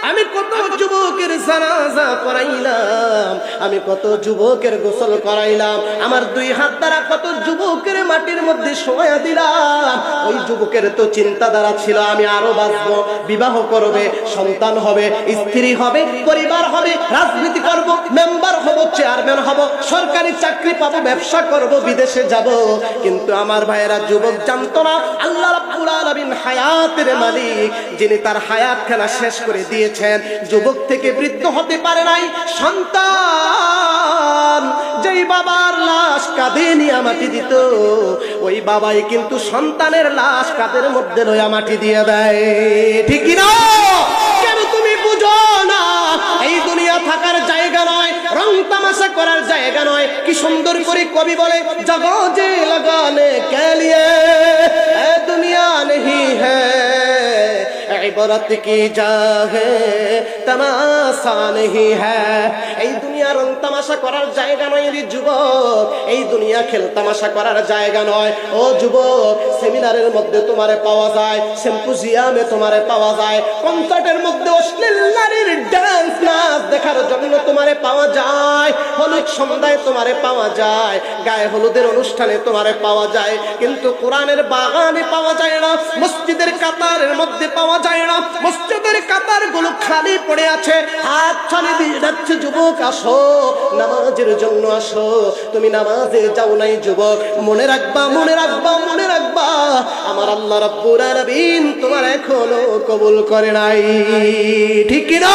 আমি কত যুবকের জানাজা করাইলাম, আমি কত যুবকের গোসল করাইলাম, আমার দুই হাত দ্বারা কত যুবকের মাটির মধ্যে শোয়া দিলাম। ওই যুবকের তো চিন্তাধারা ছিল আমি আরো বাঁচবো, বিবাহ করবে, সন্তান হবে, স্ত্রী হবে, পরিবার হবে, রাজনীতি করব, মেম্বার হব, চেয়ারম্যান হব, সরকারি চাকরি পাবো, ব্যবসা করব, বিদেশে যাব। কিন্তু আমার ভাইয়েরা যুবক জানতো না আল্লাহ রাব্বুল আলামিন হায়াতের মালিক, যিনি তার হায়াত খেলা শেষ করে দিয়েছেন। যুবক থেকে বৃদ্ধ হতে পারে নাই সন্তান, যেই বাবার লাশ কাঁধে নিয়ে মাটি দিত, ওই বাবাই কিন্তু সন্তানের লাশ কাঁধের মধ্যে লইয়া মাটি দিয়ে দেয়। ঠিক কি না? কেন তুমি বুঝো না? এই দুনিয়া থাকার জায়গা নয়, রং তামাশা করার জায়গা নয়। কি সুন্দর করে কবি বলে, জগো যে লাগানে কে লিয়ে এ দুনিয়া नहीं है, इबरत की जा है तमाशा नहीं है। এই দুনিয়া রং তামাশা করার জায়গা নয় রে যুবক, এই দুনিয়া খেল তামাশা করার জায়গা নয়। ও যুবক, সেমিনারের মধ্যে তোমারে পাওয়া যায়, সিম্পোজিয়ামে তোমারে পাওয়া যায়, কনসার্টের মধ্যে অশ্লীল নারীর ডান্স নাচ দেখার জন্য তোমারে পাওয়া যায়, হলুদ সন্ধ্যায় তোমারে পাওয়া যায়, গায়ে হলুদের অনুষ্ঠানে তোমারে পাওয়া যায়, কিন্তু কোরআনের বাগানে পাওয়া যায় না, মসজিদের কাতারের মধ্যে পাওয়া যায় না। মসজিদের কাতার গুলো খালি পড়ে আছে, হাত ছানি দিয়ে যাচ্ছে যুবক, আসো নামাজের জন্য আসো। তুমি নামাজে যাও নাই যুবক, মনে রাখবা, মনে রাখবা, মনে রাখবা, আমার আল্লাহ রাব্বুল আলামিন তোমার এখনো কবুল করে নাই। ঠিক কি না?